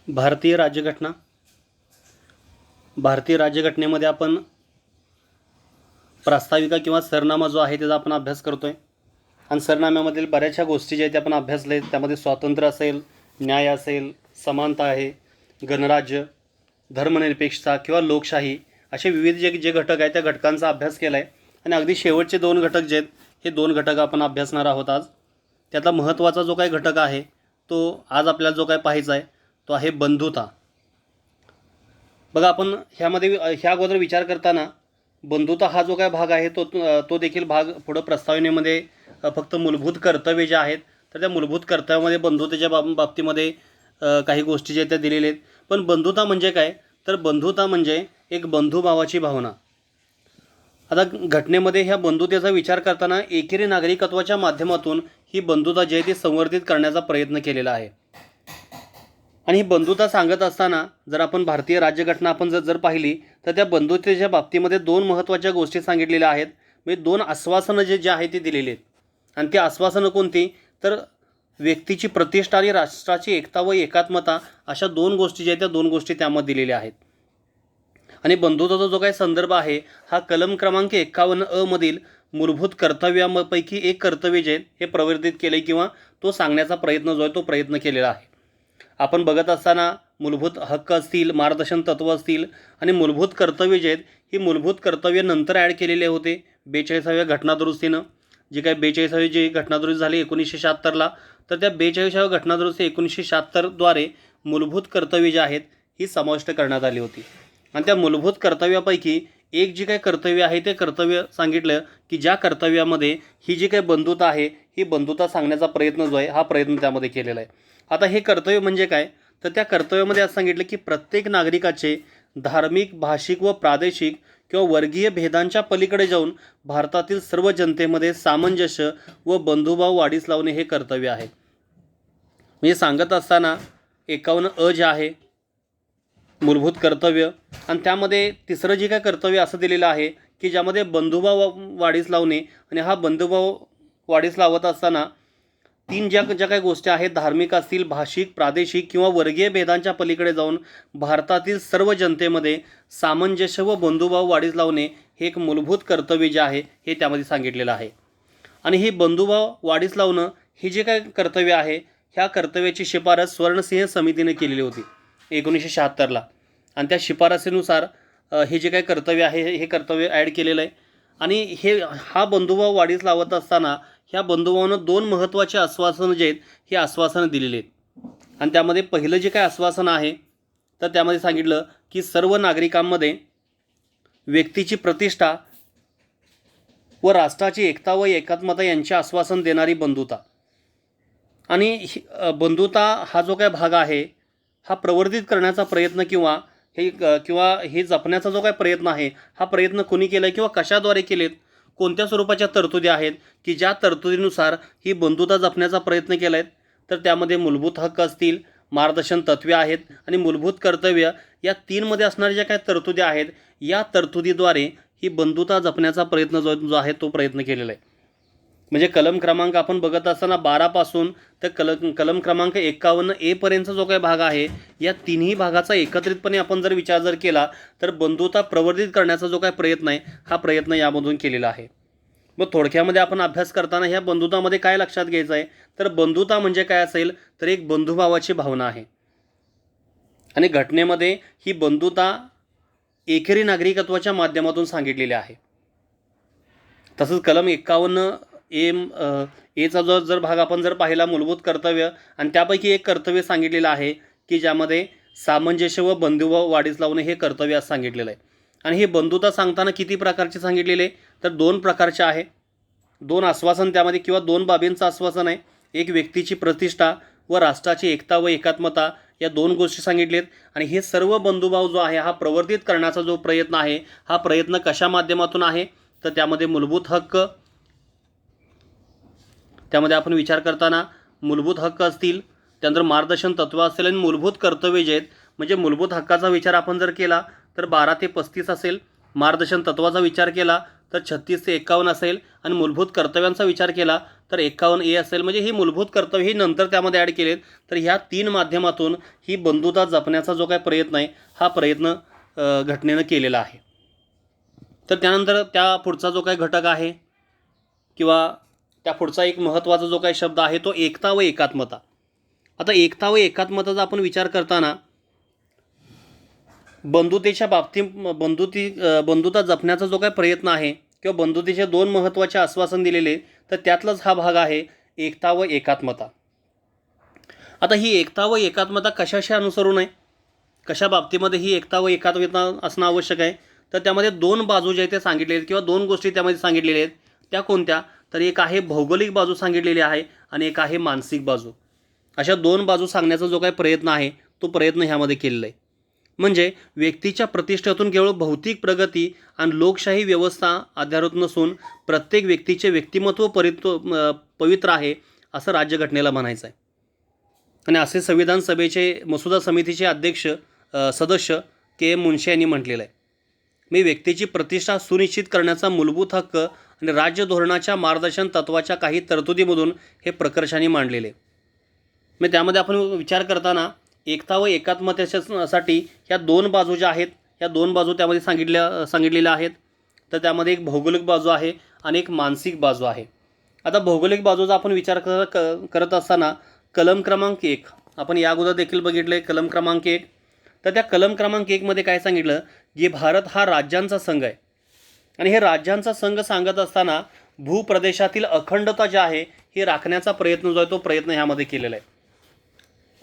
भारतीय राज्यघटना. भारतीय राज्यघटनेमध्ये आपण प्रास्ताविका किंवा सरनामा जो आहे त्याचा आपण अभ्यास करतोय. आणि सरनाम्यामधील बऱ्याचशा गोष्टी ज्या आहेत त्या आपण अभ्यासले. त्यामध्ये स्वातंत्र्य असेल, न्याय असेल, समानता आहे, गणराज्य, धर्मनिरपेक्षता किंवा लोकशाही असे विविध जे घटक आहेत त्या घटकांचा अभ्यास केला आहे. आणि अगदी शेवटचे दोन घटक जे आहेत हे दोन घटक आपण अभ्यासणार आहोत आज. त्यातला महत्त्वाचा जो काही घटक आहे तो आज आपल्याला जो काय पाहायचा आहे तो आहे बंधुता. बघा, आपण ह्या अगोदर विचार करताना बंधुता हा जो काय भाग आहे तो देखील भाग पुढं प्रस्तावनेमध्ये फक्त मूलभूत कर्तव्ये जे आहेत तर त्या मूलभूत कर्तव्यामध्ये बंधुतेच्या बाबतीमध्ये काही गोष्टी ज्या त्या दिलेल्या आहेत. पण बंधुता म्हणजे काय, तर बंधुता म्हणजे एक बंधुभावाची भावना. आता घटनेमध्ये ह्या बंधुतेचा विचार करताना एकेरी नागरिकत्वाच्या माध्यमातून ही बंधुता जी आहे ती संवर्धित करण्याचा प्रयत्न केलेला आहे. आणि ही बंधुता सांगत असताना जर आपण भारतीय राज्यघटना आपण जर पाहिली तर त्या बंधुतेच्या बाबतीमध्ये दोन महत्त्वाच्या गोष्टी सांगितलेल्या आहेत. म्हणजे दोन आश्वासनं जे आहे ते दिलेली आहेत. आणि ती आश्वासनं कोणती, तर व्यक्तीची प्रतिष्ठा आणि राष्ट्राची एकता व एकात्मता अशा दोन गोष्टी ज्या आहेत त्या दोन गोष्टी त्यामध्ये दिलेल्या आहेत. आणि बंधुतेचा जो काही संदर्भ आहे हा कलम क्रमांक 51 मधील मूलभूत कर्तव्यापैकी एक कर्तव्य जे हे प्रवर्धित केले किंवा तो सांगण्याचा प्रयत्न जो आहे तो प्रयत्न केलेला आहे. आपण बघत असताना मूलभूत हक्क असतील, मार्गदर्शन तत्व असतील आणि मूलभूत कर्तव्य जे आहेत ही मूलभूत कर्तव्य नंतर ॲड केलेले होते 42व्या घटनादुरुस्तीनं. जी काय 42वी जी घटनादुरुस्ती झाली 1976ला, तर त्या 42व्या घटनादुरुस्ती 1976द्वारे मूलभूत कर्तव्ये जी आहेत ही समाविष्ट करण्यात आली होती. आणि त्या मूलभूत कर्तव्यापैकी एक जी काही कर्तव्य आहे ते कर्तव्य सांगितलं की ज्या कर्तव्यामध्ये ही जी काही बंधुता आहे ही बंधुता सांगण्याचा प्रयत्न जो आहे हा प्रयत्न त्यामध्ये केलेला आहे. आता हे कर्तव्य म्हणजे काय, तर त्या कर्तव्यामध्ये असं सांगितलं की प्रत्येक नागरिकाचे धार्मिक, भाषिक व प्रादेशिक किंवा वर्गीय भेदांच्या पलीकडे जाऊन भारतातील सर्व जनतेमध्ये सामंजस्य व बंधुभाव वाढीस लावणे हे कर्तव्य आहे. म्हणजे सांगत असताना 51 जे आहे मूलभूत कर्तव्य आणि त्यामध्ये तिसरं जे काय कर्तव्य असं दिलेलं आहे की ज्यामध्ये बंधुभाव वाढीस लावणे. आणि हा बंधुभाव वाढीस लावत असताना तीन ज्या काही गोष्टी आहेत, धार्मिक असतील, भाषिक, प्रादेशिक किंवा वर्गीय भेदांच्या पलीकडे जाऊन भारतातील सर्व जनतेमध्ये सामंजस्य व बंधुभाव वाढीस लावणे हे एक मूलभूत कर्तव्य जे आहे हे त्यामध्ये सांगितलेलं आहे. आणि हे बंधुभाव वाढीस लावणं हे जे काय कर्तव्य आहे ह्या कर्तव्याची शिफारस स्वर्णसिंह समितीने केलेली होती 1976ला. आणि त्या शिफारसीनुसार हे जे काही कर्तव्य आहे हे कर्तव्य ॲड केलेलं आहे. आणि हा बंधुभाव वाढीस लावत असताना ह्या बंधुभावानं दोन महत्त्वाचे आश्वासनं जे आहेत ही आश्वासनं दिलेली आहेत. आणि त्यामध्ये पहिलं जे काही आश्वासन आहे तर त्यामध्ये सांगितलं की सर्व नागरिकांमध्ये व्यक्तीची प्रतिष्ठा व राष्ट्राची एकता व एकात्मता यांचे आश्वासन देणारी बंधुता. आणि बंधुता हा जो काय भाग आहे हा प्रवर्धित करण्याचा प्रयत्न किंवा हे जपण्याचा जो काय प्रयत्न आहे हा प्रयत्न कोणी केला किंवा कशाद्वारे केलेत, कोणत्या स्वरूपाच्या तरतुदी आहेत की ज्या तरतुदीनुसार ही बंधुता जपण्याचा प्रयत्न केला आहे. तर त्यामध्ये मूलभूत हक्क असतील, मार्गदर्शन तत्त्वे आहेत आणि मूलभूत कर्तव्य या तीनमध्ये असणाऱ्या ज्या काही तरतुदी आहेत या तरतुदीद्वारे ही बंधुता जपण्याचा प्रयत्न जो आहे तो प्रयत्न केलेला आहे. म्हणजे कलम क्रमांक आपण बघत असताना 12 पासून तर कलम क्रमांक 51 पर्यंतचा जो काही भाग आहे या तिन्ही भागाचा एकत्रितपणे आपण जर विचार केला तर बंधुता प्रवर्धित करण्याचा जो काही प्रयत्न आहे हा प्रयत्न यामधून केलेला आहे. मग थोडक्यामध्ये आपण अभ्यास करताना ह्या बंधुतामध्ये काय लक्षात घ्यायचं आहे, तर बंधुता म्हणजे काय असेल तर एक बंधुभावाची भावना आहे. आणि घटनेमध्ये ही बंधुता एकेरी नागरिकत्वाच्या माध्यमातून सांगितलेली आहे. तसंच कलम 51 चा जर भाग आपण जर पाहिला मूलभूत कर्तव्य आणि त्यापैकी एक कर्तव्य सांगितलेलं आहे की ज्यामध्ये सामंजस्य व बंधुभाव वाढीस लावणे हे कर्तव्य असं सांगितलेलं आहे. आणि हे बंधुता सांगताना किती प्रकारचे सांगितलेले, तर दोन प्रकारचे आहे. दोन आश्वासन त्यामध्ये किंवा दोन बाबींचं आश्वासन आहे. एक व्यक्तीची प्रतिष्ठा व राष्ट्राची एकता व एकात्मता या दोन गोष्टी सांगितलेत. आणि हे सर्व बंधुभाव जो आहे हा प्रवर्धित करण्याचा जो प्रयत्न आहे हा प्रयत्न कशा माध्यमातून आहे, तर त्यामध्ये मूलभूत हक्क, त्यामध्ये आपण विचार करताना मूलभूत हक्क असतील, त्यानंतर मार्गदर्शन तत्व असेल आणि मूलभूत कर्तव्य जे आहेत. म्हणजे मूलभूत हक्काचा विचार आपण जर केला तर 12 ते 35 असेल, मार्गदर्शन तत्वाचा विचार केला तर 36 ते 51 असेल आणि मूलभूत कर्तव्यांचा विचार केला तर 51A असेल, म्हणजे ही मूलभूत कर्तव्य ही नंतर त्यामध्ये ॲड केलेत. तर ह्या 3 माध्यमातून ही बंधुता जपण्याचा जो काही प्रयत्न आहे हा प्रयत्न घटनेनं केलेला आहे. तर त्यानंतर त्या पुढचा जो काही घटक आहे किंवा त्या पुढचा एक महत्त्वाचा जो काही शब्द आहे तो एकता व एकात्मता. आता एकता व एकात्मताचा आपण विचार करताना बंधुतेच्या बाबतीत बंधुता जपण्याचा जो काही प्रयत्न आहे किंवा बंधुतेचे 2 महत्त्वाचे आश्वासन दिलेले, तर त्यातलाच हा भाग आहे एकता व एकात्मता. आता ही एकता व एकात्मता कशाशी अनुसरून आहे, कशा बाबतीमध्ये ही एकता व एकात्मता असणं आवश्यक आहे, तर त्यामध्ये 2 बाजू ज्या ते सांगितलेल्या आहेत किंवा 2 गोष्टी त्यामध्ये सांगितलेल्या आहेत. त्या कोणत्या, तर एक आहे भौगोलिक बाजू सांगितलेली आहे आणि एक आहे मानसिक बाजू. अशा 2 बाजू सांगण्याचा जो काही प्रयत्न आहे तो प्रयत्न ह्यामध्ये केलेला आहे. म्हणजे व्यक्तीच्या प्रतिष्ठेतून केवळ भौतिक प्रगती आणि लोकशाही व्यवस्था आधारित नसून प्रत्येक व्यक्तीचे व्यक्तिमत्व पवित्र आहे असं राज्यघटनेला म्हणायचं आहे. आणि असे संविधान सभेचे मसुदा समितीचे अध्यक्ष सदस्य के मुंशे यांनी म्हटलेलं आहे. मी व्यक्तीची प्रतिष्ठा सुनिश्चित करण्याचा मूलभूत हक्क आणि राज्य धोरणाच्या मार्गदर्शन तत्वाच्या काही तरतुदीमधून हे प्रकर्षाने मांडलेले. मग त्यामध्ये आपण विचार करताना एकता व एकात्मतेसाठी ह्या 2 बाजू ज्या आहेत ह्या 2 बाजू त्यामध्ये सांगितलेल्या आहेत. तर त्यामध्ये एक भौगोलिक बाजू आहे आणि एक मानसिक बाजू आहे. आता भौगोलिक बाजूचा आपण विचार करत असताना कलम क्रमांक 1 आपण या अगोदर देखील बघितलं आहे. कलम क्रमांक 1, तर त्या कलम क्रमांक 1 मध्ये काय सांगितलं की भारत हा राज्यांचा संघ आहे. आणि हे राज्यांचा संघ सांगत असताना भूप्रदेशातील अखंडता जी आहे ही राखण्याचा प्रयत्न जो आहे तो प्रयत्न ह्यामध्ये केलेला आहे.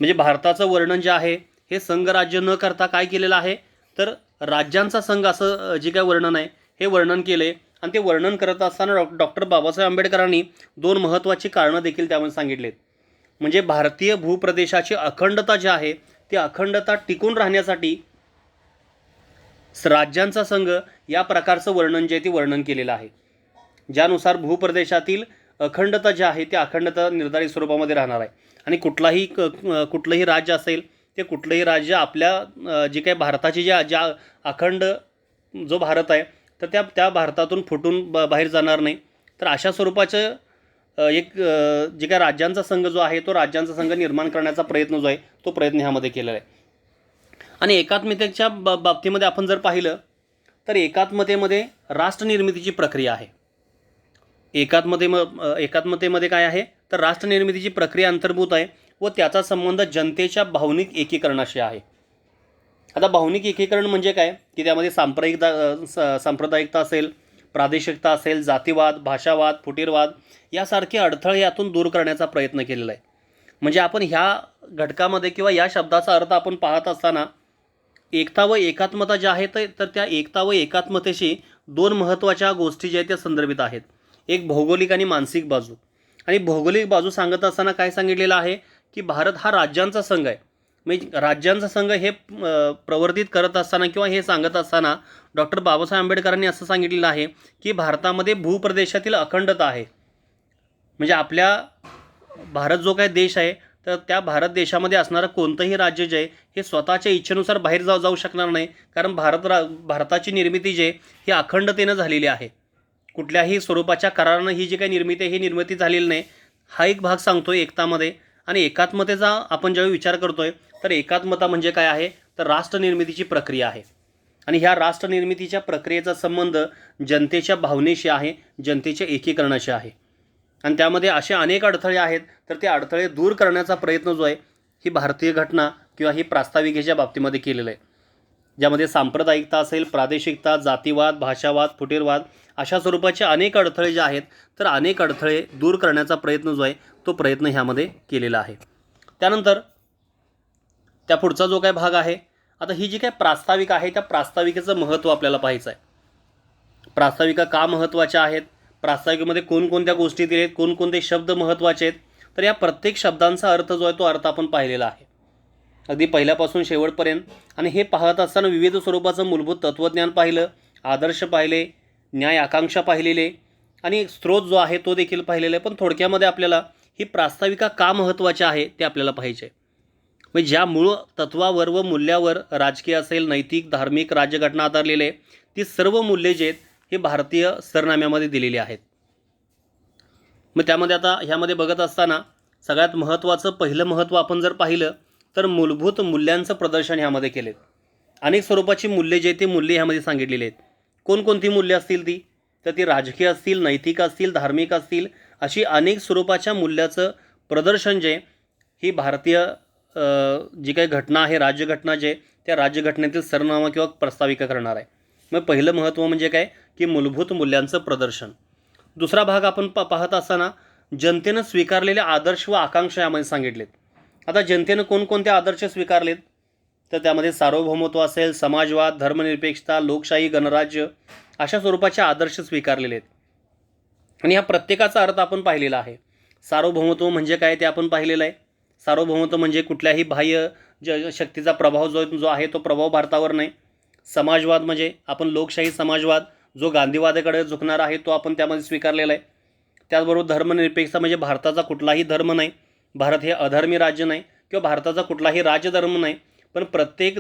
म्हणजे भारताचं वर्णन जे आहे हे संघराज्य न करता काय केलेलं आहे, तर राज्यांचा संघ असं जे काय वर्णन आहे हे वर्णन केले. आणि ते वर्णन करत असताना डॉक्टर बाबासाहेब आंबेडकरांनी 2 महत्त्वाची कारणं देखील त्यामध्ये सांगितलेत. म्हणजे भारतीय भूप्रदेशाची अखंडता जी आहे ती अखंडता टिकून राहण्यासाठी राज्यांचा संघ या प्रकारचं वर्णन जे आहे ते वर्णन केलेलं आहे. ज्यानुसार भूप्रदेशातील अखंडता जी आहे ती अखंडता निर्धारित स्वरूपामध्ये राहणार आहे. आणि कुठलंही राज्य असेल ते कुठलंही राज्य आपल्या जे काही भारताची ज्या अखंड जो भारत आहे तर त्या भारतातून फुटून बाहेर जाणार नाही. तर अशा स्वरूपाचं एक जे काय राज्यांचा संघ जो आहे तो राज्यांचा संघ निर्माण करण्याचा प्रयत्न जो आहे तो प्रयत्न ह्यामध्ये केलेला आहे. आणि एकात्मतेच्या बाबतीमध्ये आपण जर पाहिलं तर एकात्मतेमध्ये राष्ट्रनिर्मितीची प्रक्रिया आहे. एकात्मतेमध्ये काय आहे तर राष्ट्रनिर्मितीची प्रक्रिया अंतर्भूत आहे व त्याचा संबंध जनतेच्या भावनिक एकीकरणाशी आहे. आता भावनिक एकीकरण म्हणजे काय की त्यामध्ये सांप्रदायिकता असेल, प्रादेशिकता असेल, जातीवाद, भाषावाद, फुटीरवाद यासारखे अडथळे यातून दूर करण्याचा प्रयत्न केलेला आहे. म्हणजे आपण ह्या घटकामध्ये किंवा या शब्दाचा अर्थ आपण पाहत असताना एकता व एकात्मता ज्या आहेत तर त्या एकता व एकात्मतेशी 2 महत्त्वाच्या गोष्टी ज्या आहेत त्या संदर्भित आहेत. एक भौगोलिक आणि मानसिक बाजू. आणि भौगोलिक बाजू सांगत असताना काय सांगितलेलं आहे की भारत हा राज्यांचा संघ आहे. म्हणजे राज्यांचा संघ हे प्रवर्तित करत असताना किंवा हे सांगत असताना डॉक्टर बाबासाहेब आंबेडकरांनी असं सांगितलेलं आहे की भारतामध्ये भूप्रदेशातील अखंडता आहे. म्हणजे आपल्या भारत जो काही देश आहे तर त्या भारत देशामध्ये असणारं कोणतंही राज्य जे आहे हे स्वतःच्या इच्छेनुसार बाहेर जाऊ शकणार नाही. कारण भारताची निर्मिती जी आहे ही अखंडतेनं झालेली आहे. कुठल्याही स्वरूपाच्या करारानं ही जी काही निर्मिती आहे ही निर्मिती झालेली नाही. हा एक भाग सांगतोय एकतामध्ये. आणि एकात्मतेचा आपण ज्यावेळी विचार करतोय तर एकात्मता म्हणजे काय आहे तर राष्ट्रनिर्मितीची प्रक्रिया आहे. आणि ह्या राष्ट्रनिर्मितीच्या प्रक्रियेचा संबंध जनतेच्या भावनेशी आहे, जनतेच्या एकीकरणाशी आहे. आणि त्यामध्ये असे अनेक अडथळे आहेत तर ते अडथळे दूर करण्याचा प्रयत्न जो आहे ही भारतीय घटना किंवा ही प्रास्ताविकेच्या बाबतीमध्ये केलेलं आहे. ज्यामध्ये सांप्रदायिकता असेल, प्रादेशिकता, जातीवाद, भाषावाद, फुटीरवाद अशा स्वरूपाचे अनेक अडथळे जे आहेत तर अनेक अडथळे दूर करण्याचा प्रयत्न जो आहे तो प्रयत्न ह्यामध्ये केलेला आहे. त्यानंतर त्या पुढचा जो काय भाग आहे, आता ही जी काय प्रास्ताविका आहे त्या प्रास्ताविकेचं महत्त्व आपल्याला पाहायचं आहे. प्रास्ताविका का महत्त्वाच्या आहेत, प्रास्ताविकेमध्ये कोणकोणत्या गोष्टी दिल्या आहेत, कोणकोणते शब्द महत्त्वाचे आहेत, तर या प्रत्येक शब्दांचा अर्थ जो आहे तो अर्थ आपण पाहिलेला आहे अगदी पहिल्यापासून शेवटपर्यंत. आणि हे पाहत असताना विविध स्वरूपाचं मूलभूत तत्त्वज्ञान पाहिलं, आदर्श पाहिले, न्याय आकांक्षा पाहिलेले आणि स्रोत जो आहे तो देखील पाहिलेला आहे. पण थोडक्यामध्ये आपल्याला ही प्रास्ताविका का महत्त्वाची आहे ते आपल्याला पाहिजे. म्हणजे ज्या मूळ तत्वावर व मूल्यावर राजकीय असेल, नैतिक, धार्मिक, राज्यघटना आधारलेले ती सर्व मूल्ये जे आहेत हे भारतीय सरनाम्यामध्ये दिलेली आहेत. मग त्यामध्ये आता ह्यामध्ये बघत असताना सगळ्यात महत्त्वाचं पहिलं महत्त्व आपण जर पाहिलं तर मूलभूत मूल्यांचं प्रदर्शन ह्यामध्ये केलेत. अनेक स्वरूपाची मूल्ये जे ते मूल्ये ह्यामध्ये सांगितलेली आहेत. कोणकोणती मूल्ये असतील ती, तर ती राजकीय असतील, नैतिक असतील, धार्मिक असतील, अशी अनेक स्वरूपाच्या मूल्याचं प्रदर्शन जे ही भारतीय जी काही घटना आहे, राज्यघटना जे त्या राज्यघटनेतील सरनामा किंवा प्रस्ताविका करणार आहे. मग पहिलं महत्त्व म्हणजे काय की मूलभूत मूल्यांचं प्रदर्शन. दुसरा भाग आपण पाहत असताना जनतेनं स्वीकारलेले आदर्श व आकांक्षा यामध्ये सांगितलेत. आता जनतेनं कोणकोणते आदर्श स्वीकारलेत, तर त्यामध्ये सार्वभौमत्व असेल, समाजवाद, धर्मनिरपेक्षता, लोकशाही, गणराज्य अशा स्वरूपाचे आदर्श स्वीकारलेले आहेत. आणि ह्या प्रत्येकाचा अर्थ आपण पाहिलेला आहे. सार्वभौमत्व म्हणजे काय ते आपण पाहिलेलं आहे. सार्वभौमत्व म्हणजे कुठल्याही बाह्य शक्तीचा प्रभाव जो आहे तो प्रभाव भारतावर नाही. समाजवाद म्हणजे आपण लोकशाही समाजवाद जो गांधीवादाकडे झुकणार आहे तो आपण त्यामध्ये स्वीकारलेला आहे. त्याचबरोबर धर्मनिरपेक्षता म्हणजे भारताचा कुठलाही धर्म नाही, भारत हे अधर्मी राज्य नाही किंवा भारताचा कुठलाही राजधर्म नाही, पण प्रत्येक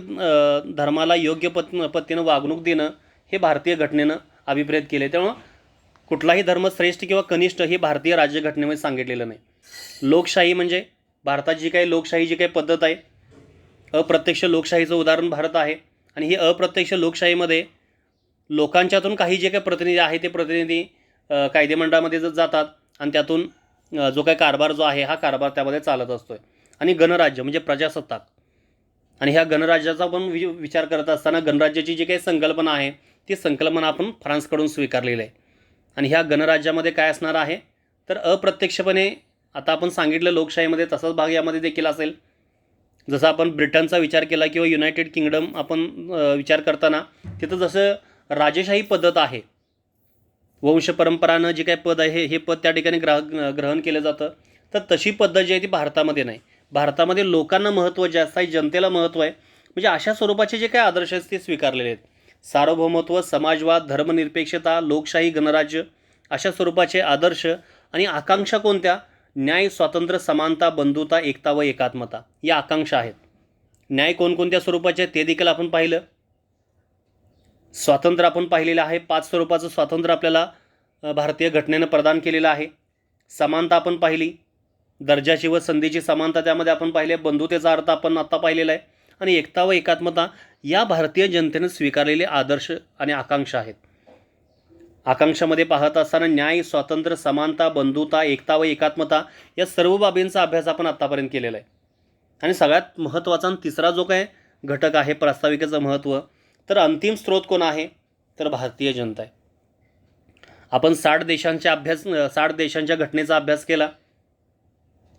धर्माला योग्य पद्धतीनं वागणूक देणं हे भारतीय घटनेनं अभिप्रेत केले. त्यामुळं कुठलाही धर्म श्रेष्ठ किंवा कनिष्ठ हे भारतीय राज्यघटनेमध्ये सांगितलेलं नाही. लोकशाही म्हणजे भारताची जी काही लोकशाही जी काही पद्धत आहे, अप्रत्यक्ष लोकशाहीचं उदाहरण भारत आहे. आणि ही अप्रत्यक्ष लोकशाहीमध्ये लोकांच्यातून काही जे काही प्रतिनिधी आहे ते प्रतिनिधी कायदेमंडळामध्ये जातात आणि त्यातून जो काही कारभार जो आहे हा कारभार त्यामध्ये चालत असतो. आणि गणराज्य म्हणजे प्रजासत्ताक. आणि ह्या गणराज्याचा पण विचार करत असताना गणराज्याची जी काही संकल्पना आहे ती संकल्पना आपण फ्रान्सकडून स्वीकारलेली आहे. आणि ह्या गणराज्यामध्ये काय असणार आहे तर अप्रत्यक्षपणे आता आपण सांगितलं लोकशाहीमध्ये तसाच भाग यामध्ये देखील असेल. जसं आपण ब्रिटनचा विचार केला किंवा युनायटेड किंगडम आपण विचार करताना तिथं जसं राजेशाही पद्धत आहे, वंश परंपरानं जे काही पद आहे हे पद त्या ठिकाणी ग्रहण केलं जातं, तर तशी पद्धत जी आहे ती भारतामध्ये नाही. भारतामध्ये लोकांना महत्त्व जास्त आहे, जनतेला महत्त्व आहे. म्हणजे अशा स्वरूपाचे जे काही आदर्श आहेत ते स्वीकारलेले आहेत. सार्वभौमत्व, समाजवाद, धर्मनिरपेक्षता, लोकशाही, गणराज्य अशा स्वरूपाचे आदर्श. आणि आकांक्षा कोणत्या, न्याय, स्वातंत्र्य, समानता, बंधुता, एकता व एकात्मता या आकांक्षा आहेत. न्याय कोणकोणत्या स्वरूपाचे ते देखील आपण पाहिलं. स्वातंत्र्य आपण पाहिलेलं आहे, 5 स्वरूपाचं स्वातंत्र्य आपल्याला भारतीय घटनेनं प्रदान केलेलं आहे. समानता आपण पाहिली, दर्जाची व संधीची समानता त्यामध्ये आपण पाहिले. बंधुतेचा अर्थ आपण आत्ता पाहिलेला आहे. आणि एकता व एकात्मता या भारतीय जनतेने स्वीकारलेले आदर्श आणि आकांक्षा आहेत. आकांक्षामध्ये पाहत असताना न्याय, स्वातंत्र्य, समानता, बंधुता, एकता व एकात्मता या सर्व बाबींचा अभ्यास आपण आत्तापर्यंत केलेला आहे. आणि सगळ्यात महत्त्वाचा तिसरा जो काय घटक आहे प्रास्ताविकेचं महत्त्व, तर अंतिम स्रोत कोण आहे तर भारतीय जनता आहे. आपण 60 देशांच्या घटनेचा अभ्यास केला,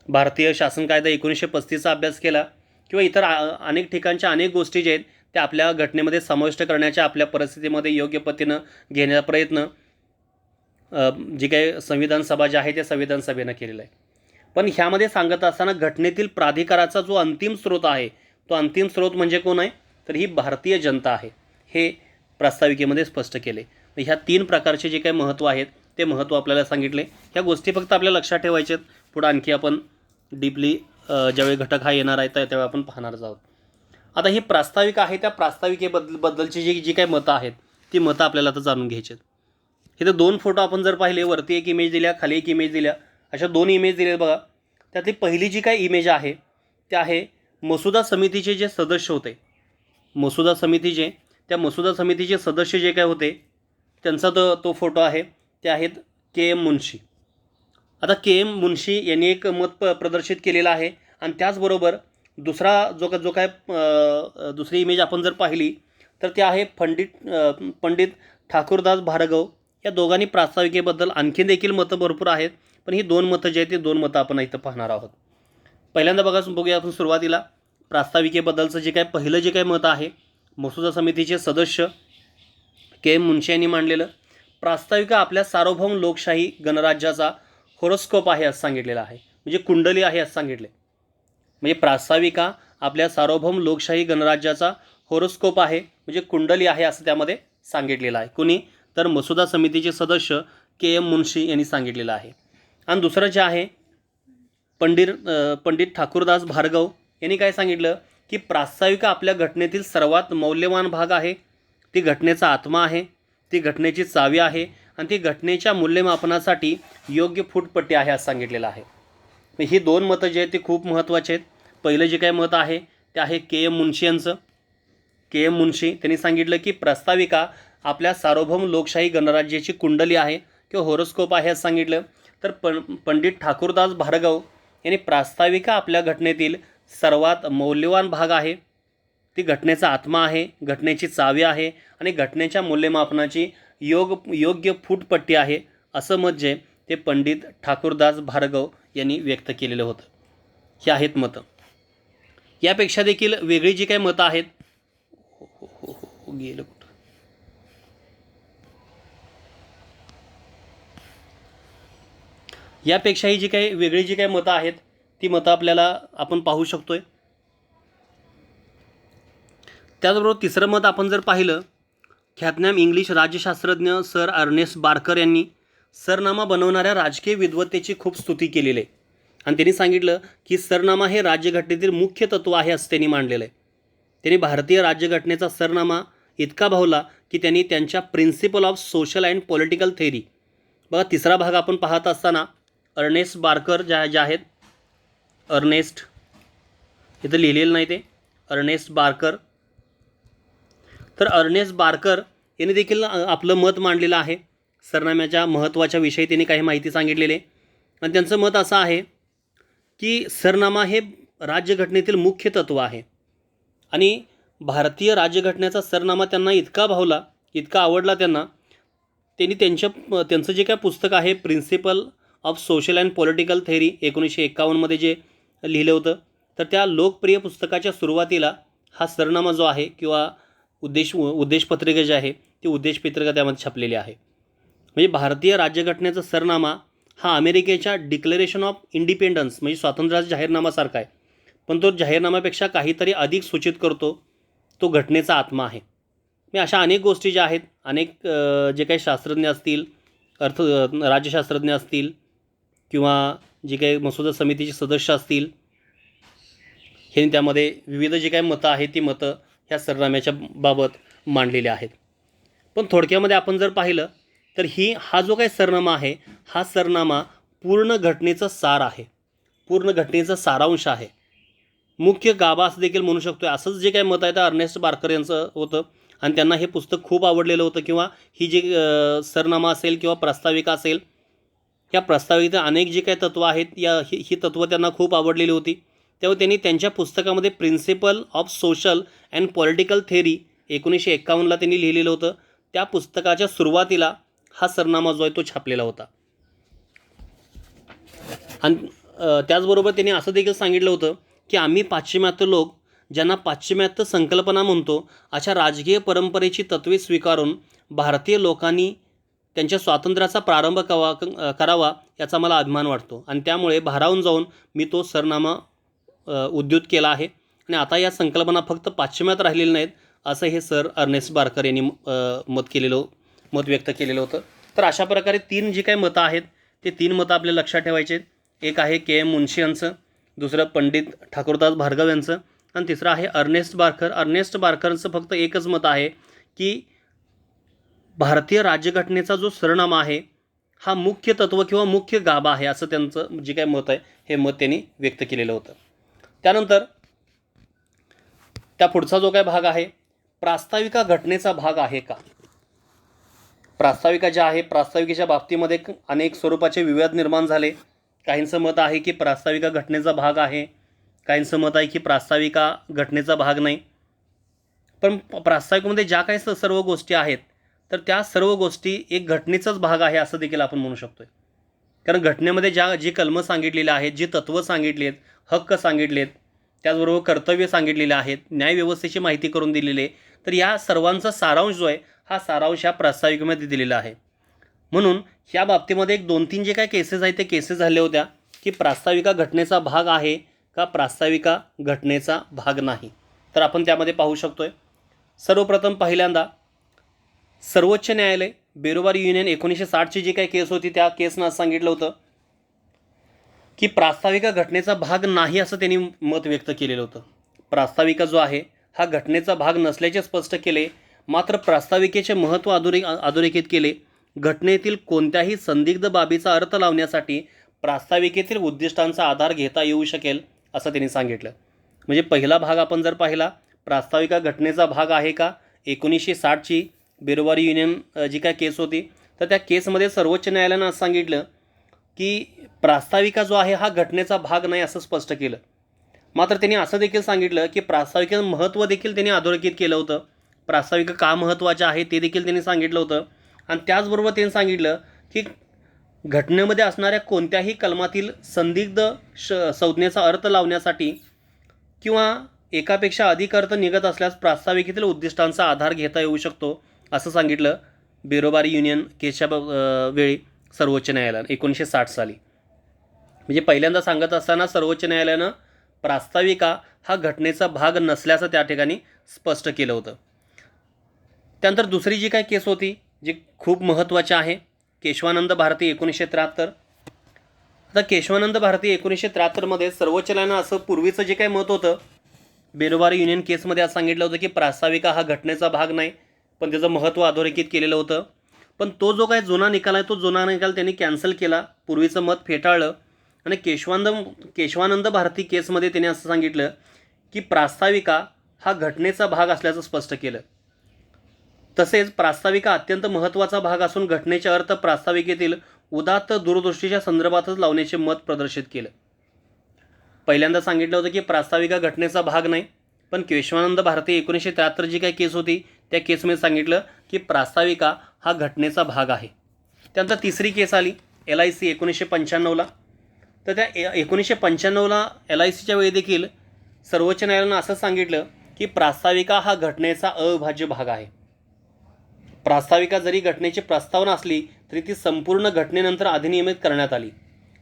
भारतीय शासन कायदा 1935चा अभ्यास केला किंवा इतर अनेक ठिकाणच्या अनेक गोष्टी ज्या आहेत त्या आपल्या घटनेमध्ये समाविष्ट करण्याच्या आपल्या परिस्थितीमध्ये योग्य पद्धतीनं घेण्याचा प्रयत्न जी काही संविधान सभा जी आहे त्या संविधान सभेनं केलेला आहे. पण ह्यामध्ये सांगत असताना घटनेतील प्राधिकाराचा जो अंतिम स्रोत आहे तो अंतिम स्रोत म्हणजे कोण आहे तर ही भारतीय जनता आहे, हे प्रास्ताविकेमध्ये स्पष्ट केले. ह्या 3 प्रकारचे जे काही महत्त्व आहेत ते महत्त्व आपल्याला सांगितले. ह्या गोष्टी फक्त आपल्याला लक्षात ठेवायच्या आहेत. पुढे आणखी आपण डीपली ज्यावेळी घटक हा येणार आहे त्यावेळी आपण पाहणार आहोत. आता ही प्रास्ताविका आहे, त्या प्रास्ताविकेबद्दलची जी काही मतं आहेत ती मतं आपल्याला आता जाणून घ्यायची आहेत. इथं 2 फोटो आपण जर पाहिले, वरती एक इमेज दिल्या, खाली एक इमेज दिल्या, अशा 2 इमेज दिल्या बघा. त्यातली पहिली जी काही इमेज आहे ते आहे मसुदा समितीचे जे सदस्य होते, मसुदा समितीचे त्या मसुदा समितीचे सदस्य जे काय होते त्यांचा तो फोटो आहे. ते आहेत KM मुन्शी. आता KM मुन्शी यांनी एक मत प्रदर्शित केलेलं आहे. आणि त्याचबरोबर दुसरा जो काय दुसरी इमेज आपण जर पाहिली तर ते आहे पंडित ठाकूरदास भार्गव. या दोघांनी प्रास्ताविकेबद्दल आणखी देखील मतं भरपूर आहेत, पण ही 2 मतं जी आहेत ती 2 मतं आपण इथं पाहणार आहोत. पहिल्यांदा बघूया आपण सुरुवातीला प्रास्ताविकेबद्दलचं जे काय पहिलं जे काही मत आहे, मसुदा समितीचे सदस्य KM मुन्शी यांनी मांडलेलं. प्रास्ताविका आपल्या सार्वभौम लोकशाही गणराज्याचा होरोस्कोप आहे असं सांगितलेलं आहे, म्हणजे कुंडली आहे असं सांगितले. म्हणजे प्रास्ताविका आपल्या सार्वभौम लोकशाही गणराज्याचा होरोस्कोप आहे, म्हणजे कुंडली आहे असं त्यामध्ये सांगितलेलं आहे. कुणी तर मसुदा समितीचे सदस्य KM मुन्शी यांनी सांगितलेलं आहे. आणि दुसरं जे आहे पंडित ठाकूरदास भार्गव यांनी काय सांगितलं की प्रास्ताविका आपल्या घटनेतील सर्वात मौल्यवान भाग आहे, ती घटनेचा आत्मा आहे, ती घटनेची चावी आहे आणि ती घटनेच्या मूल्यमापनासाठी योग्य फूटपट्टी आहे असं सांगितलेलं आहे. ही दोन मतं जी आहेत ती खूप महत्त्वाची आहेत. पहिलं जे काही मत आहे ते आहे के.एम. मुन्शी यांचं. के.एम. मुन्शी त्यांनी सांगितलं की प्रास्ताविका आपल्या सार्वभौम लोकशाही गणराज्याची कुंडली आहे किंवा होरोस्कोप आहे असं सांगितलं. तर पंडित ठाकूरदास भार्गव यांनी प्रास्ताविका आपल्या घटनेतील सर्वात मौल्यवान भाग आहे, ती घटनेचा आत्मा आहे, घटनेची चावी आहे आणि घटनेच्या मूल्यमापनाची योग्य फूटपट्टी आहे असं मत जे ते पंडित ठाकूरदास भार्गव यांनी व्यक्त केलेलं होतं. ही आहेत मतं. यापेक्षा देखील वेगळी जी काही मतं आहेत गेलं कुठं यापेक्षाही जी काही वेगळी जी काही मतं आहेत ती मतं आपल्याला आपण पाहू शकतोय. त्याचबरोबर तिसरं मत आपण जर पाहिलं, ख्यातनाम इंग्लिश राज्यशास्त्रज्ञ सर अर्नेस्ट बार्कर यांनी सरनामा बनवणाऱ्या राजकीय विद्वत्तेची खूप स्तुती केलेली आहे आणि त्यांनी सांगितलं की सरनामा हे राज्यघटनेतील मुख्य तत्त्व आहे असं त्यांनी मांडलेलं आहे. त्यांनी भारतीय राज्यघटनेचा सरनामा इतका भावला की त्यांनी त्यांच्या principle of social and political theory, बघा तिसरा भाग आपण पाहत असताना अर्नेस्ट बार्कर ज्या आहेत, अर्नेस्ट इथं लिहिलेलं नाही ते अर्नेस्ट बार्कर, तर अर्नेस्ट बार्कर यांनी देखील आपलं मत मांडलेलं आहे. सरनाम्याच्या महत्त्वाच्या विषयी त्यांनी काही माहिती सांगितलेली आहे आणि त्यांचं मत असं आहे की सरनामा हे राज्यघटनेतील मुख्य तत्त्व आहे आणि भारतीय राज्यघटनेचा सरनामा त्यांना इतका भावला, इतका आवडला त्यांनी त्यांचं जे काय पुस्तक आहे principle of social and political theory 1951 जे लिहिलं होतं, तर त्या लोकप्रिय पुस्तकाच्या सुरुवातीला हा सरनामा जो आहे किंवा उद्देशपत्रिका जी आहे ती उद्देशपत्रिका त्यामध्ये छापलेली आहे. म्हणजे भारतीय राज्यघटनेचा सरनामा हा अमेरिकेच्या डिक्लेरेशन ऑफ इंडिपेंडन्स म्हणजे स्वातंत्र्याचा जाहीरनामासारखा आहे, पण तो जाहीरनाम्यापेक्षा काहीतरी अधिक सूचित करतो, तो घटनेचा आत्मा आहे. म्हणजे अशा अनेक गोष्टी ज्या आहेत, अनेक जे काही शास्त्रज्ञ असतील, राज्यशास्त्रज्ञ असतील किंवा जे काही मसुदा समितीचे सदस्य असतील, हे त्यामध्ये विविध जे काही मतं आहेत ती मतं ह्या सरनाम्याच्या बाबत मांडलेले आहेत. पण थोडक्यामध्ये आपण जर पाहिलं तर हा जो काही सरनामा आहे हा सरनामा पूर्ण घटनेचा सार आहे, पूर्ण घटनेचा सारांश आहे, मुख्य गाभा असं देखील म्हणू शकतो. असंच जे काही मत आहे ते अर्नेस्ट बार्कर यांचं होतं आणि त्यांना हे पुस्तक खूप आवडलेलं होतं किंवा ही जे सरनामा असेल किंवा प्रास्ताविका असेल, या प्रास्ताविकेत अनेक जे काही तत्त्व आहेत ही तत्त्व त्यांना खूप आवडलेली होती. तेव्हा त्यांनी त्यांच्या पुस्तकामध्ये principle of social and political theory 1951 त्यांनी लिहिलेलं होतं. त्या पुस्तकाच्या सुरुवातीला हा सरनामा जो आहे तो छापलेला होता आणि त्याचबरोबर त्यांनी असं देखील सांगितलं होतं की आम्ही पाश्चिमात्य लोक ज्यांना पाश्चिमात्य संकल्पना म्हणतो अशा राजकीय परंपरेची तत्त्वे स्वीकारून भारतीय लोकांनी त्यांच्या स्वातंत्र्याचा प्रारंभ करावा याचा मला अभिमान वाटतो आणि त्यामुळे भारावून जाऊन मी तो सरनामा उद्युत केला आहे आणि आता या संकल्पना फक्त पाश्चिमात्य राहिलेल्या नाहीत असं हे सर अर्नेस्ट बार्कर यांनी मत व्यक्त केलेलं होतं. तर अशा प्रकारे तीन जी काही मतं आहेत ते तीन मतं आपल्याला लक्षात ठेवायचे. एक आहे के.एम. मुन्शी यांचं, दुसरं पंडित ठाकूरदास भार्गव यांचं आणि तिसरं आहे अर्नेस्ट बार्कर. अर्नेस्ट बार्करचं फक्त एकच मत आहे की भारतीय राज्यघटनेचा जो सरनामा आहे हा मुख्य तत्त्व किंवा मुख्य गाभा आहे असं त्यांचं जे काही मत आहे हे मत त्यांनी व्यक्त केलेलं होतं. त्यानंतर त्या पुढचा जो काय भाग आहे, प्रास्ताविका घटनेचा भाग आहे का? प्रास्ताविका ज्या आहे, प्रास्ताविकेच्या बाबतीमध्ये अनेक स्वरूपाचे विवाद निर्माण झाले. काहींचं मत आहे की प्रास्ताविका घटनेचा भाग आहे, काहींचं मत आहे की प्रास्ताविका घटनेचा भाग नाही. पण प्रास्ताविकेमध्ये ज्या काही सर्व गोष्टी आहेत तर त्या सर्व गोष्टी एक घटनेचाच भाग आहे असं देखील आपण म्हणू शकतो. कारण घटनेमध्ये जी कलमं सांगितलेली आहेत, जी तत्त्व सांगितली आहेत, हक्क सांगितले आहेत, त्याचबरोबर कर्तव्य सांगितलेले आहेत, न्यायव्यवस्थेची माहिती करून दिलेली आहे, तर या सर्वांचा सारांश जो आहे हा सारांश ह्या प्रास्ताविकेमध्ये दिलेला आहे. म्हणून ह्या बाबतीमध्ये एक 2-3 जे काही केसेस आहेत ते केसेस झाले होत्या की प्रास्ताविका घटनेचा भाग आहे का प्रास्ताविका घटनेचा भाग नाही. तर आपण त्यामध्ये पाहू शकतोय. सर्वप्रथम पहिल्यांदा सर्वोच्च न्यायालय बेरोबारी युनियन 1960ची जी काही केस होती त्या केसनं सांगितलं होतं की प्रास्ताविका घटनेचा भाग नाही असं त्यांनी मत व्यक्त केलेलं होतं. प्रास्ताविका जो आहे हा घटनेचा भाग नसल्याचे स्पष्ट केले, मात्र प्रास्ताविकेचे महत्त्व अधोरेखित केले घटनेतील कोणत्याही संदिग्ध बाबीचा अर्थ लावण्यासाठी प्रास्ताविकेतील उद्दिष्टांचा आधार घेता येऊ शकेल असं त्यांनी सांगितलं. म्हणजे पहिला भाग आपण जर पाहिला, प्रास्ताविका घटनेचा भाग आहे का, 1960ची बेरोबारी युनियन जी काय केस होती, तर त्या केसमध्ये सर्वोच्च न्यायालयानं असं सांगितलं की प्रास्ताविका जो आहे हा घटनेचा भाग नाही असं स्पष्ट केलं. मात्र त्यांनी असं देखील सांगितलं की प्रास्ताविकेचं महत्त्व देखील त्यांनी अधोरेखित केलं होतं. प्रास्ताविका का महत्त्वाच्या आहे ते देखील त्यांनी सांगितलं होतं. आणि त्याचबरोबर त्यांनी सांगितलं की घटनेमध्ये असणाऱ्या कोणत्याही कलमातील संदिग्ध संज्ञेचा अर्थ लावण्यासाठी किंवा एकापेक्षा अधिक अर्थ निघत असल्यास प्रास्ताविकेतील उद्दिष्टांचा आधार घेता येऊ शकतो असं सांगितलं बेरोबारी युनियन केसच्या वेळी सर्वोच्च न्यायालयानं 1960 साली. म्हणजे पहिल्यांदा सांगत असताना सर्वोच्च न्यायालयानं प्रास्ताविका हा घटनेचा भाग नसल्याचं त्या ठिकाणी स्पष्ट केलं होतं. त्यानंतर दुसरी जी काय केस होती जी खूप महत्त्वाची आहे, केशवानंद भारती 1973. आता केशवानंद भारती 1973मध्ये सर्वोच्च न्यायालयानं असं पूर्वीचं जे काही मत होतं बेरोबारी युनियन केसमध्ये असं सांगितलं होतं की प्रास्ताविका हा घटनेचा भाग नाही, पण त्याचं महत्त्व अधोरेखित केलेलं होतं. पण तो जो काही जुना निकाल आहे तो जुना निकाल त्यांनी कॅन्सल केला, पूर्वीचं मत फेटाळलं आणि केशवानंद भारती केसमध्ये त्यांनी असं सांगितलं की प्रास्ताविका हा घटनेचा भाग असल्याचं स्पष्ट केलं. तसेच प्रास्ताविका अत्यंत महत्त्वाचा भाग असून घटनेचे अर्थ प्रास्ताविकेतील उदात्त दूरदृष्टीच्या संदर्भातच लावण्याचे मत प्रदर्शित केलं. पहिल्यांदा सांगितलं होतं की प्रास्ताविका घटनेचा भाग नाही, पण केशवानंद भारती 1973 जी काही केस होती त्या केसमध्ये सांगितलं की प्रास्ताविका हा घटनेचा भाग आहे. त्यानंतर तिसरी केस आली LIC 1995ला. तर त्या 1995ला LICच्या वेळी देखील सर्वोच्च न्यायालयानं असं सांगितलं की प्रास्ताविका हा घटनेचा अविभाज्य भाग आहे. प्रास्ताविका जरी घटनेची प्रस्तावना असली तरी ती संपूर्ण घटनेनंतर अधिनियमित करण्यात आली.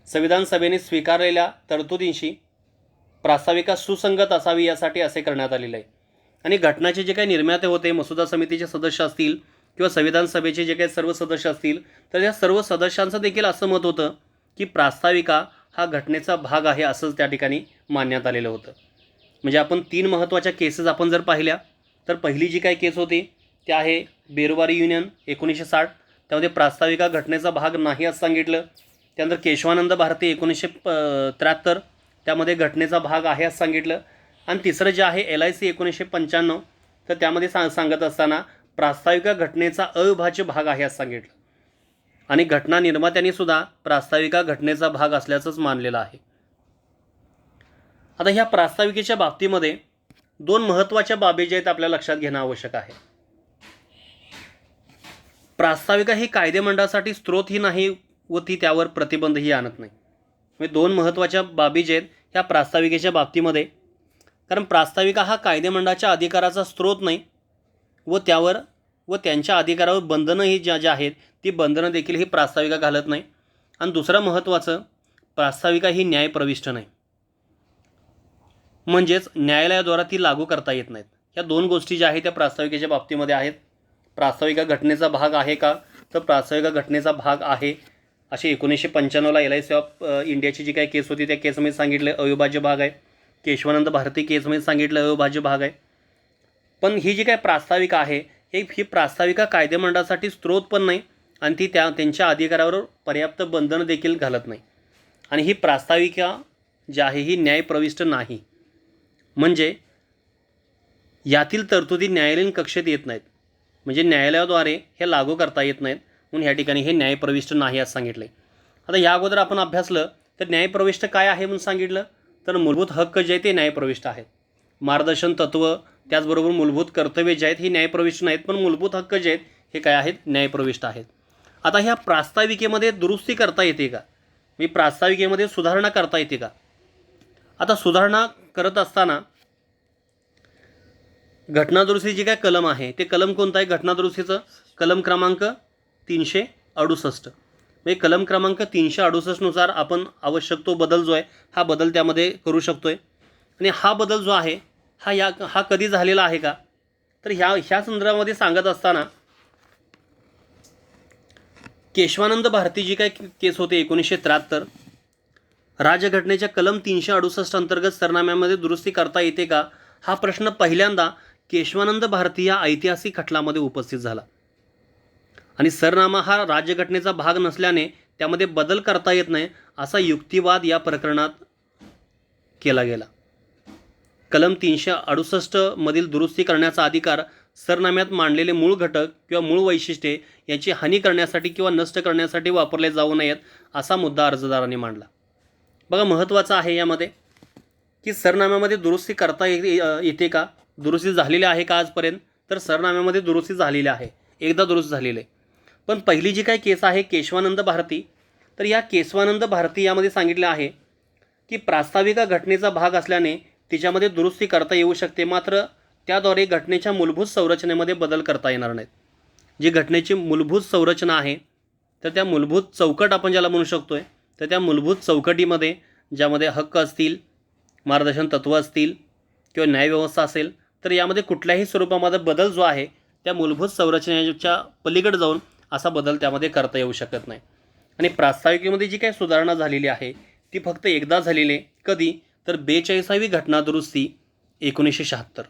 संविधान सभेने स्वीकारलेल्या तरतुदींशी प्रास्ताविका सुसंगत असावी यासाठी असे करण्यात आलेले आहे. आणि घटनाचे जे काही निर्माते होते, मसुदा समितीचे सदस्य असतील किंवा संविधान सभेचे जे काही सर्व सदस्य असतील, तर या सर्व सदस्यांचं देखील असं मत होतं की प्रास्ताविका हा घटनेचा भाग आहे असंच त्या ठिकाणी मानण्यात आलेलं होतं. म्हणजे आपण 3 महत्त्वाच्या केसेस आपण जर पाहिल्या तर पहिली जी काही केस होती ते आहे बेरोबारी युनियन 1960, त्यामध्ये प्रास्ताविका घटनेचा भाग नाही असं सांगितलं. त्यानंतर केशवानंद भारती 1973, त्यामध्ये घटनेचा भाग आहे असं सांगितलं. आणि तिसरं जे आहे LIC 1995, तर त्यामध्ये सांगत असताना प्रास्ताविका घटनेचा अविभाज्य भाग आहे असं सांगितलं. आणि घटना निर्मात्यांनी सुद्धा प्रास्ताविका घटनेचा भाग असल्याचंच मानलेलं आहे. आता ह्या प्रास्ताविकेच्या बाबतीमध्ये 2 महत्त्वाच्या बाबी ज्या आहेत आपल्याला लक्षात घेणं आवश्यक आहे. प्रास्ताविका ही कायदेमंडळासाठी स्त्रोतही नाही व ती त्यावर प्रतिबंधही आणत नाही. म्हणजे 2 महत्त्वाच्या बाबी ज्या आहेत ह्या प्रास्ताविकेच्या बाबतीमध्ये, कारण प्रास्ताविका हा कायदेमंडळाच्या अधिकाराचा स्त्रोत नाही व त्यांच्या अधिकारावर बंधनंही ज्या आहेत ती बंधनं देखील ही प्रास्ताविका घालत नाही. आणि दुसरं महत्त्वाचं, प्रास्ताविका ही न्यायप्रविष्ट नाही, म्हणजेच न्यायालयाद्वारा ती लागू करता येत नाहीत. ह्या 2 गोष्टी ज्या आहेत त्या प्रास्ताविकेच्या बाबतीमध्ये आहेत. प्रास्ताविका घटनेचा भाग आहे का, तर प्रास्ताविका घटनेचा भाग आहे असे 1995ला LIC ऑफ इंडियाची जी काही केस होती त्या केसमध्ये सांगितलं अविभाज्य भाग आहे. केशवानंद भारती केसमध्ये सांगितलं अविभाज्य भाग आहे. पण ही जी काही प्रास्ताविका आहे ही प्रास्ताविका कायदेमंडळासाठी स्त्रोत पण नाही आणि ती त्यांच्या अधिकारावर पर्याप्त बंधनं देखील घालत नाही. आणि ही प्रास्ताविका जी आहे ही न्यायप्रविष्ट नाही, म्हणजे यातील तरतुदी न्यायालयीन कक्षेत येत नाहीत, म्हणजे न्यायालयाद्वारे हे लागू करता येत नाहीत, म्हणून ह्या ठिकाणी हे न्यायप्रविष्ट नाही असं सांगितलं आहे. आता या अगोदर आपण अभ्यासलं तर न्यायप्रविष्ट काय आहे म्हणून सांगितलं, तर मूलभूत हक्क जे आहेत ते न्यायप्रविष्ट आहेत. मार्गदर्शन तत्त्व त्याचबरोबर मूलभूत कर्तव्ये जे आहेत ही न्यायप्रविष्ट नाहीत, पण मूलभूत हक्क जे आहेत हे काय आहेत, न्यायप्रविष्ट आहेत. आता ह्या प्रास्ताविकेमध्ये दुरुस्ती करता येते का, मी प्रास्ताविकेमध्ये सुधारणा करता येते का. आता सुधारणा करत असताना घटनादुरुस्ती जी काय कलम आहे ते कलम कोणतं आहे घटनादुरुस्तीचं, कलम क्रमांक 368. म्हणजे कलम क्रमांक 368 नुसार आपण आवश्यक तो बदल जो आहे हा बदल त्यामध्ये करू शकतो आहे. आणि हा बदल जो आहे हा कधी झालेला आहे का, तर ह्या संदर्भामध्ये सांगत असताना केशवानंद भारती जी काय केस होते 1973, राज्यघटनेच्या कलम 368 अंतर्गत सरनाम्यामध्ये दुरुस्ती करता येते का, हा प्रश्न पहिल्यांदा केशवानंद भारती या ऐतिहासिक खटल्यामध्ये उपस्थित झाला. आणि सरनामा हा राज्यघटनेचा भाग नसल्याने त्यामध्ये बदल करता येत नाही असा युक्तिवाद या प्रकरणात केला गेला. कलम 368 मधील दुरुस्ती करण्याचा अधिकार सरनाम्यात मांडलेले मूळ घटक किंवा मूळ वैशिष्ट्ये यांची हानी करण्यासाठी किंवा नष्ट करण्यासाठी वापरले जाऊ नयेत असा मुद्दा अर्जदारांनी मांडला. बघा, महत्त्वाचं आहे यामध्ये की सरनाम्यामध्ये दुरुस्ती करता येते का, दुरुस्ती झालेली आहे का आजपर्यंत, तर सरनाम्यामध्ये दुरुस्ती झालेली आहे, एकदा दुरुस्त झालेली आहे. पण पहिली जी काही केस आहे केशवानंद भारती, तर या केशवानंद भारती यामध्ये सांगितलं आहे की प्रास्ताविका घटनेचा भाग असल्याने तिच्यामध्ये दुरुस्ती करता येऊ शकते, मात्र त्याद्वारे घटनेच्या मूलभूत संरचनेमध्ये बदल करता येणार नाहीत. जी घटनेची मूलभूत संरचना आहे तर त्या मूलभूत चौकट आपण ज्याला म्हणू शकतो आहे, तर त्या मूलभूत चौकटीमध्ये ज्यामध्ये हक्क असतील, मार्गदर्शन तत्त्व असतील किंवा न्यायव्यवस्था असेल, तर यामध्ये कुठल्याही स्वरूपामध्ये बदल जो आहे त्या मूलभूत संरचनेच्या पलीकडे जाऊन असा बदल त्यामध्ये करता येऊ शकत नाही. आणि प्रास्ताविकेमध्ये जी काही सुधारणा झालेली आहे ती फक्त एकदा झालेली आहे. कधी, तर 42वी घटना दुरुस्ती 1976.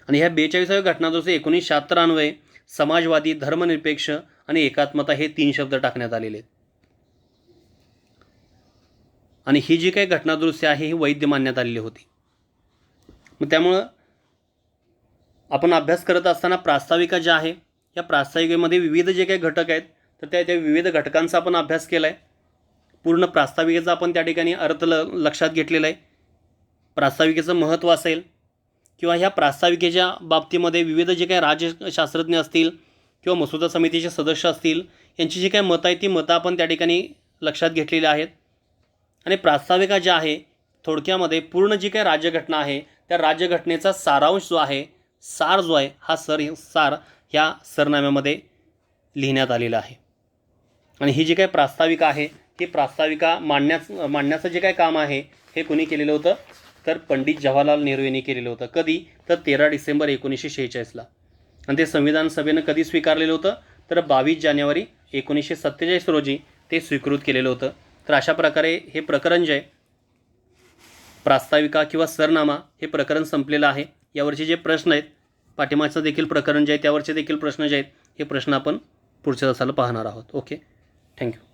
आणि ह्या 42वी घटना दुरुस्ती 1976 अन्वये समाजवादी, धर्मनिरपेक्ष आणि एकात्मता हे 3 शब्द टाकण्यात आलेले आहेत. आणि ही जी काही घटना दुरुस्ती आहे ही वैध मानण्यात आलेली होती. मग त्यामुळं आपण अभ्यास करत असताना प्रास्ताविका ज्या आहे या प्रास्ताविकेमध्ये विविध जे काही घटक आहेत तर त्या विविध घटकांचा आपण अभ्यास केला आहे. पूर्ण प्रास्ताविकेचा आपण त्या ठिकाणी अर्थ लक्षात घेतलेला आहे. प्रास्ताविकेचं महत्त्व असेल किंवा ह्या प्रास्ताविकेच्या बाबतीमध्ये विविध जे काही राज्यशास्त्रज्ञ असतील किंवा मसुदा समितीचे सदस्य असतील यांची जी काही मतं आहे ती मतं आपण त्या ठिकाणी लक्षात घेतलेली आहेत. आणि प्रास्ताविका ज्या आहे थोडक्यामध्ये पूर्ण जी काही राज्यघटना आहे त्या राज्यघटनेचा सारांश जो आहे, सार जो आहे, हा सार ह्या सरनाम्यामध्ये लिहिण्यात आलेला आहे. आणि ही जी काही प्रास्ताविका आहे ही प्रास्ताविका मांडण्याचं जे काही काम आहे हे कोणी केलेलं होतं, तर पंडित जवाहरलाल नेहरू यांनी केलेलं होतं. कधी, तर 13 डिसेंबर 1946ला. आणि ते संविधान सभेनं कधी स्वीकारलेलं होतं, तर 22 जानेवारी 1947 रोजी ते स्वीकृत केलेलं होतं. तर अशा प्रकारे हे प्रकरण जे आहे प्रास्ताविका किंवा सरनामा हे प्रकरण संपलेलं आहे. यावरचे जे प्रश्न आहेत, पाठिंबाचं देखील प्रकरण जे आहे त्यावरचे देखील प्रश्न जे आहेत हे प्रश्न आपण पुढच्या तासाला पाहणार आहोत. Okay, thank you.